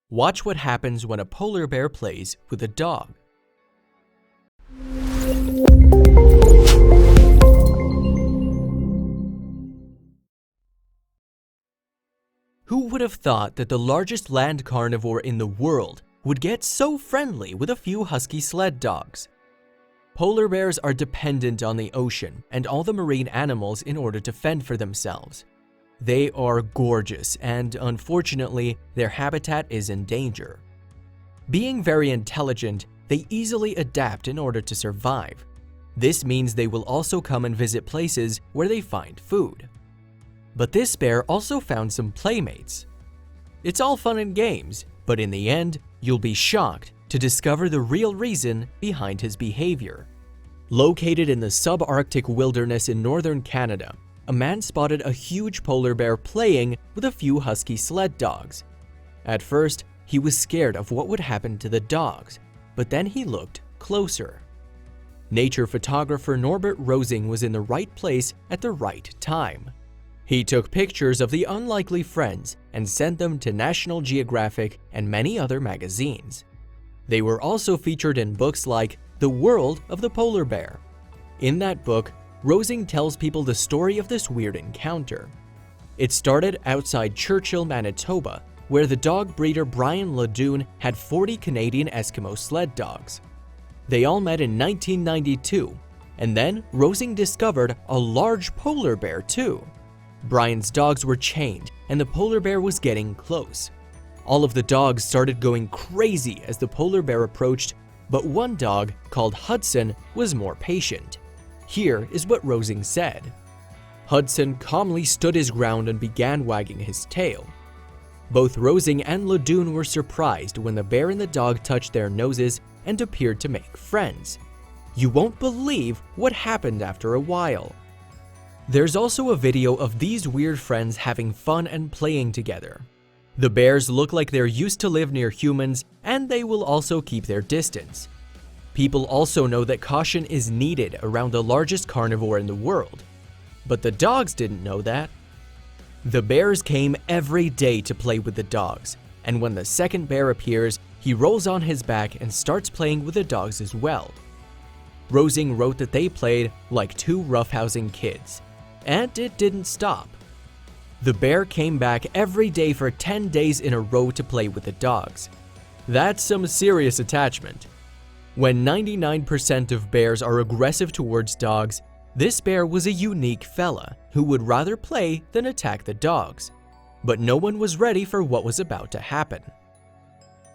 Watch what happens when a polar bear plays with a dog. Who would have thought that the largest land carnivore in the world would get so friendly with a few husky sled dogs? Polar bears are dependent on the ocean and all the marine animals in order to fend for themselves. They are gorgeous, and unfortunately, their habitat is in danger. Being very intelligent, they easily adapt in order to survive. This means they will also come and visit places where they find food. But this bear also found some playmates. It's all fun and games, but in the end, you'll be shocked to discover the real reason behind his behavior. Located in the subarctic wilderness in northern Canada, a man spotted a huge polar bear playing with a few husky sled dogs. At first, he was scared of what would happen to the dogs, but then he looked closer. Nature photographer Norbert Rosing was in the right place at the right time. He took pictures of the unlikely friends and sent them to National Geographic and many other magazines. They were also featured in books like The World of the Polar Bear. In that book, Rosing tells people the story of this weird encounter. It started outside Churchill, Manitoba, where the dog breeder Brian Ledoux had 40 Canadian Eskimo sled dogs. They all met in 1992, and then Rosing discovered a large polar bear too. Brian's dogs were chained, and the polar bear was getting close. All of the dogs started going crazy as the polar bear approached, but one dog, called Hudson, was more patient. Here is what Rosing said. Hudson calmly stood his ground and began wagging his tail. Both Rosing and Ledoux were surprised when the bear and the dog touched their noses and appeared to make friends. You won't believe what happened after a while. There's also a video of these weird friends having fun and playing together. The bears look like they're used to live near humans, and they will also keep their distance. People also know that caution is needed around the largest carnivore in the world. But the dogs didn't know that. The bears came every day to play with the dogs, and when the second bear appears, he rolls on his back and starts playing with the dogs as well. Rosing wrote that they played like two roughhousing kids, and it didn't stop. The bear came back every day for 10 days in a row to play with the dogs. That's some serious attachment. When 99% of bears are aggressive towards dogs, this bear was a unique fella who would rather play than attack the dogs. But no one was ready for what was about to happen.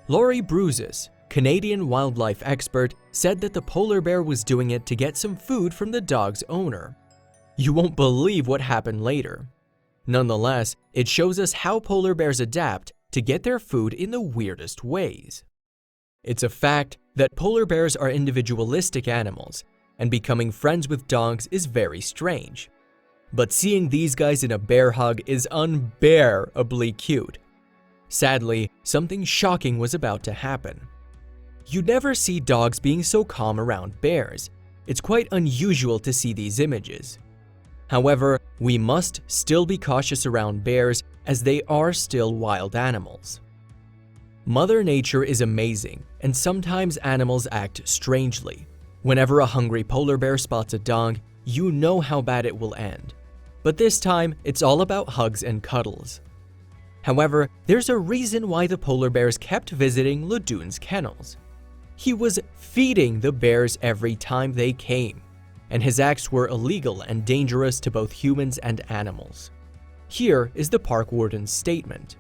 Laurie Bruzes, Canadian wildlife expert, said that the polar bear was doing it to get some food from the dog's owner. You won't believe what happened later. Nonetheless, it shows us how polar bears adapt to get their food in the weirdest ways. It's a fact that polar bears are individualistic animals, and becoming friends with dogs is very strange. But seeing these guys in a bear hug is unbearably cute. Sadly, something shocking was about to happen. You never see dogs being so calm around bears. It's quite unusual to see these images. However, we must still be cautious around bears as they are still wild animals. Mother Nature is amazing, and sometimes animals act strangely. Whenever a hungry polar bear spots a dog, you know how bad it will end. But this time, it's all about hugs and cuddles. However, there's a reason why the polar bears kept visiting Ledoux's kennels. He was feeding the bears every time they came, and his acts were illegal and dangerous to both humans and animals. Here is the park warden's statement.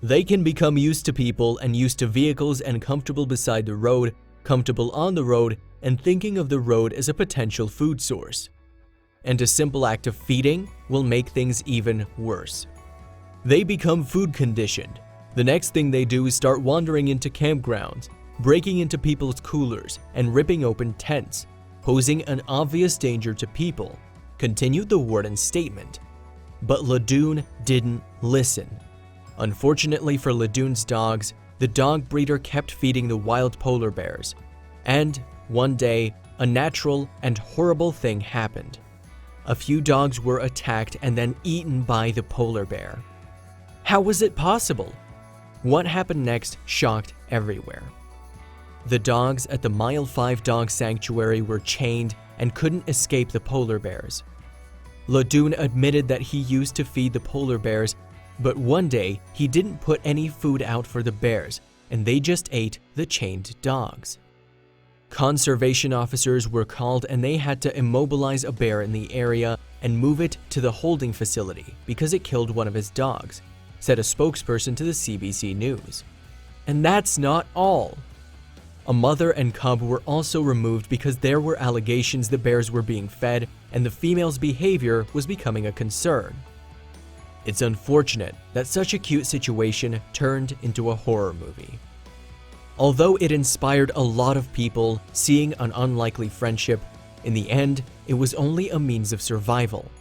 They can become used to people and used to vehicles and comfortable beside the road, comfortable on the road, and thinking of the road as a potential food source. And a simple act of feeding will make things even worse. They become food conditioned. The next thing they do is start wandering into campgrounds, breaking into people's coolers, and ripping open tents, posing an obvious danger to people, continued the warden's statement. But Ledoux didn't listen. Unfortunately for Ledoux's dogs, the dog breeder kept feeding the wild polar bears. And one day, a natural and horrible thing happened. A few dogs were attacked and then eaten by the polar bear. How was it possible? What happened next shocked everywhere. The dogs at the Mile 5 Dog Sanctuary were chained and couldn't escape the polar bears. Ladun admitted that he used to feed the polar bears, but one day he didn't put any food out for the bears, and they just ate the chained dogs. Conservation officers were called and they had to immobilize a bear in the area and move it to the holding facility because it killed one of his dogs, said a spokesperson to the CBC News. And that's not all. A mother and cub were also removed because there were allegations the bears were being fed and the female's behavior was becoming a concern. It's unfortunate that such a cute situation turned into a horror movie. Although it inspired a lot of people seeing an unlikely friendship, in the end, it was only a means of survival.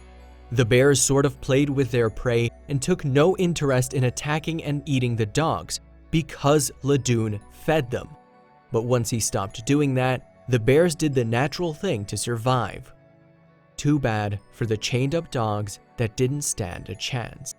The bears sort of played with their prey and took no interest in attacking and eating the dogs because Ladun fed them. But once he stopped doing that, the bears did the natural thing to survive. Too bad for the chained up dogs that didn't stand a chance.